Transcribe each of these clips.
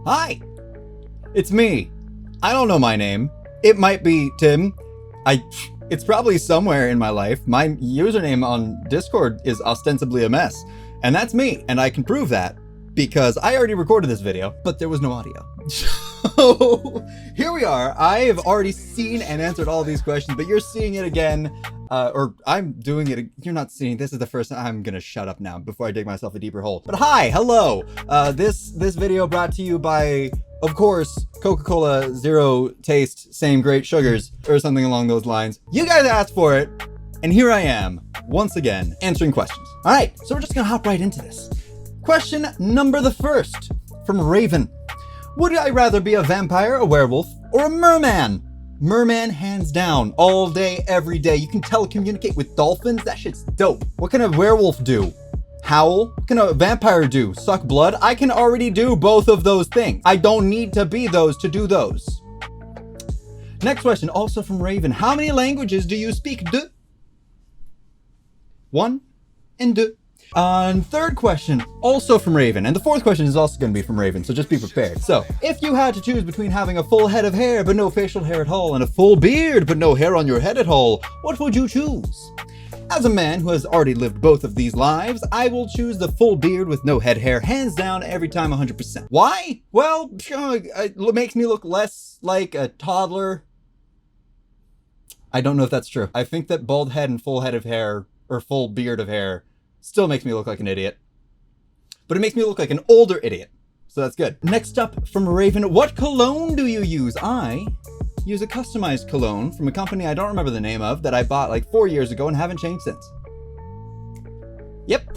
Hi, it's me. I don't know my name. It might be Tim. It's probably somewhere in my life. My username on Discord is ostensibly a mess. And that's me, and I can prove that because I already recorded this video, but there was no audio. So here we are. I have already seen and answered all these questions, but you're seeing it again. Or I'm doing it. You're not seeing. This is the first time. I'm gonna shut up now before I dig myself a deeper hole. But hi, hello. This video brought to you by, of course, Coca-Cola Zero Taste, Same Great Sugars, or something along those lines. You guys asked for it, and here I am once again answering questions. All right, so we're just gonna hop right into this. Question number the first from Raven. Would I rather be a vampire, a werewolf, or a merman? Merman, hands down, all day, every day. You can telecommunicate with dolphins. That shit's dope. What can a werewolf do? Howl? What can a vampire do? Suck blood? I can already do both of those things. I don't need to be those to do those. Next question, also from Raven. How many languages do you speak? Deux. One and deux. And third question, also from Raven. And the fourth question is also going to be from Raven, so just be prepared. So, if you had to choose between having a full head of hair but no facial hair at all, and a full beard but no hair on your head at all, what would you choose? As a man who has already lived both of these lives, I will choose the full beard with no head hair, hands down, every time, 100%. Why? Well, it makes me look less like a toddler. I don't know if that's true. I think that bald head and full head of hair, or full beard of hair, still makes me look like an idiot. But it makes me look like an older idiot. So that's good. Next up from Raven, what cologne do you use? I use a customized cologne from a company I don't remember the name of that I bought like 4 years ago and haven't changed since. Yep.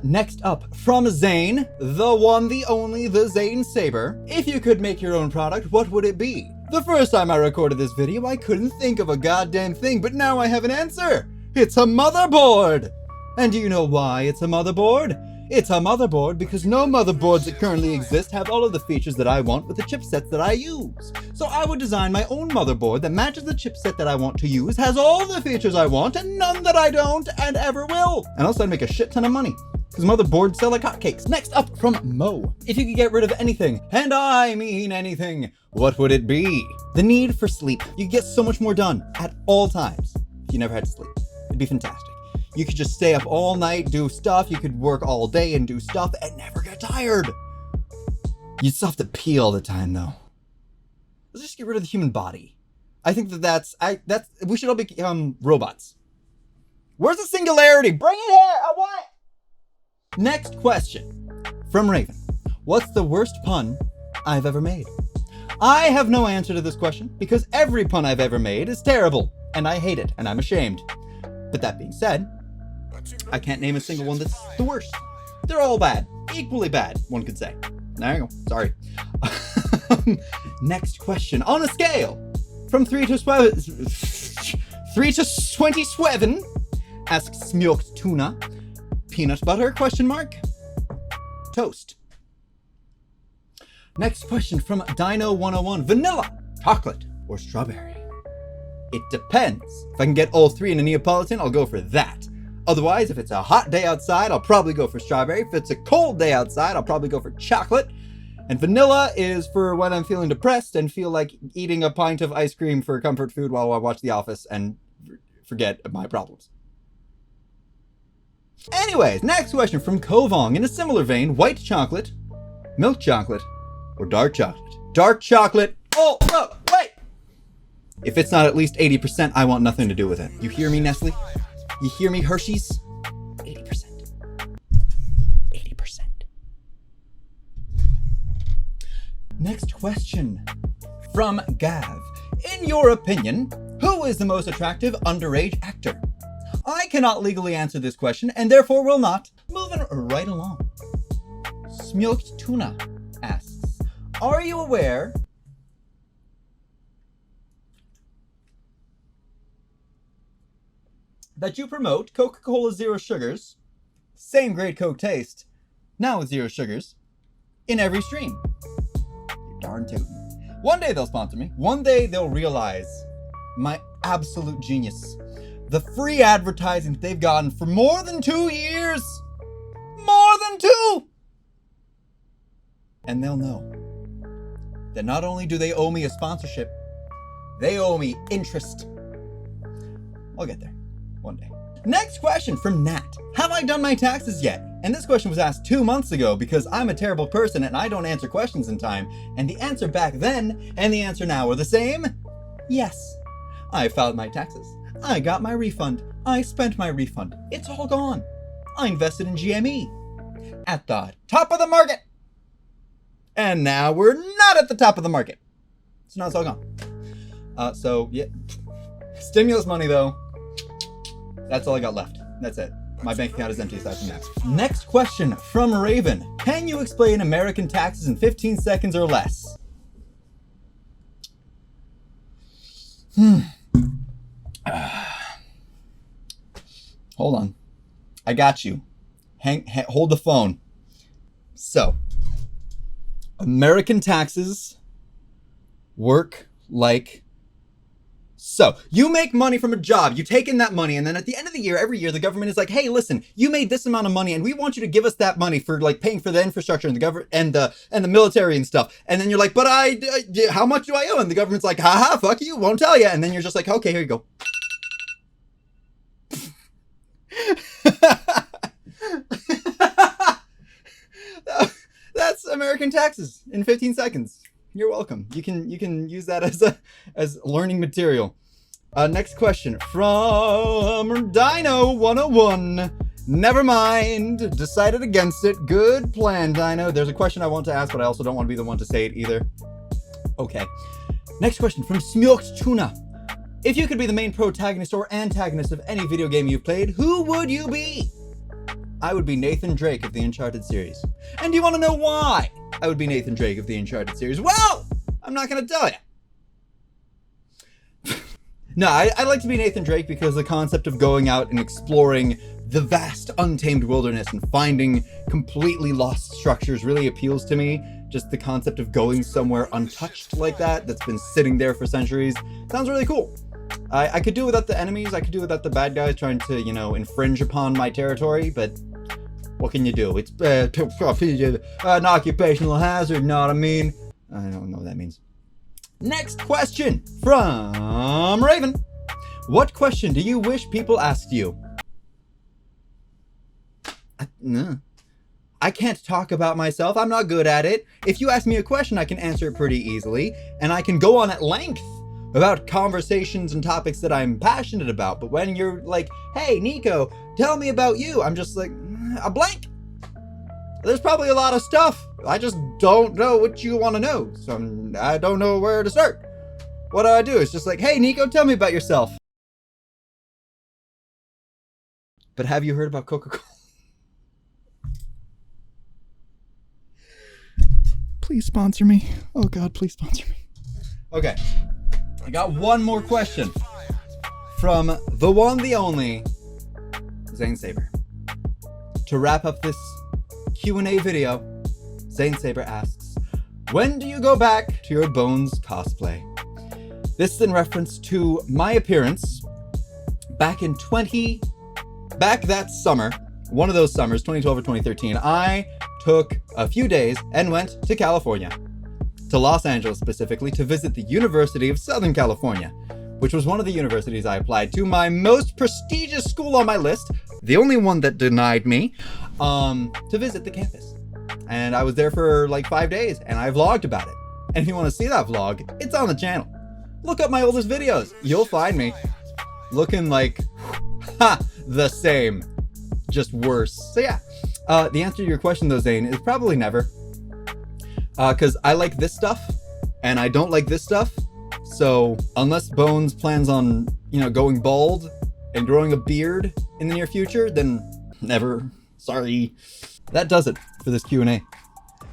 Next up from Zane, the one, the only, the Zane Saber. If you could make your own product, what would it be? The first time I recorded this video, I couldn't think of a goddamn thing, but now I have an answer. It's a motherboard. And do you know why it's a motherboard? It's a motherboard because no motherboards that currently exist have all of the features that I want with the chipsets that I use. So I would design my own motherboard that matches the chipset that I want to use, has all the features I want, and none that I don't and ever will. And also I'd make a shit ton of money because motherboards sell like hotcakes. Next up from Mo. If you could get rid of anything, and I mean anything, what would it be? The need for sleep. You could get so much more done at all times if you never had to sleep. It'd be fantastic. You could just stay up all night, do stuff. You could work all day and do stuff and never get tired. You'd still have to pee all the time, though. Let's just get rid of the human body. I think that's we should all become robots. Where's the singularity? Bring it here. I want it. Next question from Raven. What's the worst pun I've ever made? I have no answer to this question because every pun I've ever made is terrible and I hate it and I'm ashamed. But that being said, I can't name a single one that's the worst. They're all bad. Equally bad, one could say. There you go. Sorry. Next question. On a scale from 3 to 27, asks Smoked Tuna. Peanut butter, question mark? Toast. Next question from Dino101. Vanilla, chocolate, or strawberry? It depends. If I can get all three in a Neapolitan, I'll go for that. Otherwise, if it's a hot day outside, I'll probably go for strawberry. If it's a cold day outside, I'll probably go for chocolate. And vanilla is for when I'm feeling depressed and feel like eating a pint of ice cream for comfort food while I watch The Office and forget my problems. Anyways, next question from Kovong. In a similar vein, white chocolate, milk chocolate, or dark chocolate? Dark chocolate. Oh, no, wait! If it's not at least 80%, I want nothing to do with it. You hear me, Nestle? You hear me, Hershey's? 80%. 80%. Next question from Gav. In your opinion, who is the most attractive underage actor? I cannot legally answer this question and therefore will not. Moving right along. Smoked Tuna asks, are you aware that you promote Coca-Cola Zero Sugars, same great Coke taste, now with zero sugars, in every stream? You're darn tootin'. One day they'll sponsor me. One day they'll realize my absolute genius. The free advertising they've gotten for more than 2 years. More than 2! And they'll know. that not only do they owe me a sponsorship, they owe me interest. I'll get there one day. Next question from Nat. Have I done my taxes yet? And this question was asked 2 months ago because I'm a terrible person and I don't answer questions in time. And the answer back then and the answer now are the same. Yes. I filed my taxes. I got my refund. I spent my refund. It's all gone. I invested in GME at the top of the market. And now we're not at the top of the market. So now it's all gone. So yeah, stimulus money though. That's all I got left. That's it. My bank account is empty aside from that. Next question from Raven. Can you explain American taxes in 15 seconds or less? Hold on. I got you. Hold the phone. So, American taxes work like so. You make money from a job, you take in that money, and then at the end of the year, every year, the government is like, hey, listen, you made this amount of money, and we want you to give us that money for like paying for the infrastructure and the government and the military and stuff. And then you're like, but how much do I owe? And the government's like, haha, fuck you, won't tell you. And then you're just like, okay, here you go. That's American taxes in 15 seconds. You're welcome. You can use that as learning material. Next question from Dino 101. Never mind. Decided against it. Good plan, Dino. There's a question I want to ask, but I also don't want to be the one to say it either. Okay. Next question from Smoked Tuna. If you could be the main protagonist or antagonist of any video game you've played, who would you be? I would be Nathan Drake of the Uncharted series. And do you want to know why I would be Nathan Drake of the Uncharted series? Well, I'm not going to tell you. No, I like to be Nathan Drake because the concept of going out and exploring the vast, untamed wilderness and finding completely lost structures really appeals to me. Just the concept of going somewhere untouched like that's been sitting there for centuries, sounds really cool. I could do without the enemies, I could do without the bad guys trying to, infringe upon my territory, but what can you do? It's an occupational hazard, know what I mean? I don't know what that means. Next question from Raven. What question do you wish people asked you? I can't talk about myself. I'm not good at it. If you ask me a question, I can answer it pretty easily, and I can go on at length about conversations and topics that I'm passionate about. But when you're like, hey, Nico, tell me about you, I'm just like, a blank. There's probably a lot of stuff. I just don't know what you want to know. So I don't know where to start. What I do is just like, hey, Nico, tell me about yourself. But have you heard about Coca-Cola? Please sponsor me. Oh God, please sponsor me. Okay. I got one more question from the one, the only, Zane Saber. To wrap up this Q&A video, Zane Saber asks, when do you go back to your Bones cosplay? This is in reference to my appearance back that summer, one of those summers, 2012 or 2013. I took a few days and went to California, to Los Angeles specifically, to visit the University of Southern California, which was one of the universities I applied to, my most prestigious school on my list, the only one that denied me, to visit the campus. And I was there for like 5 days, and I vlogged about it. And if you want to see that vlog, it's on the channel. Look up my oldest videos. You'll find me looking like, the same, just worse. So yeah, the answer to your question though, Zane, is probably never. Because I like this stuff, and I don't like this stuff. So unless Bones plans on, going bald and growing a beard in the near future, then never. Sorry. That does it for this Q&A.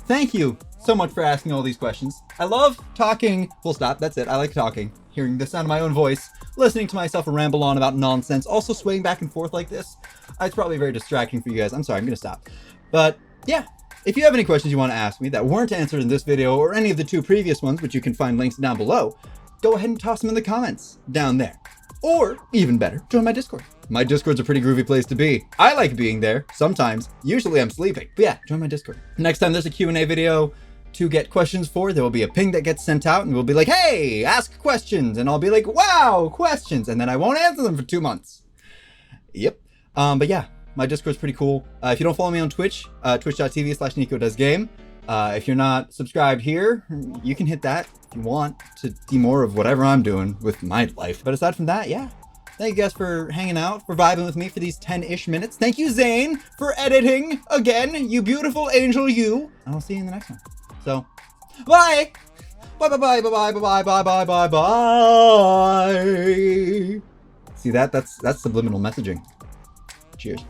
Thank you so much for asking all these questions. I love talking, full stop, that's it. I like talking, hearing the sound of my own voice, listening to myself ramble on about nonsense, also swaying back and forth like this. It's probably very distracting for you guys. I'm sorry, I'm gonna stop. But yeah, if you have any questions you want to ask me that weren't answered in this video or any of the 2 previous ones, which you can find links down below, go ahead and toss them in the comments down there. Or, even better, join my Discord. My Discord's a pretty groovy place to be. I like being there, sometimes. Usually I'm sleeping. But yeah, join my Discord. Next time there's a Q&A video, to get questions for. There will be a ping that gets sent out and we'll be like, hey, ask questions. And I'll be like, wow, questions. And then I won't answer them for 2 months. Yep. But yeah, my Discord's pretty cool. If you don't follow me on Twitch, twitch.tv/NicoDoesGame. If you're not subscribed here, you can hit that if you want to see more of whatever I'm doing with my life. But aside from that, yeah. Thank you guys for hanging out, for vibing with me for these 10-ish minutes. Thank you, Zane, for editing again. You beautiful angel, you. And I'll see you in the next one. So, bye. Bye, bye, bye, bye, bye, bye, bye, bye, bye, bye. See that? That's subliminal messaging. Cheers.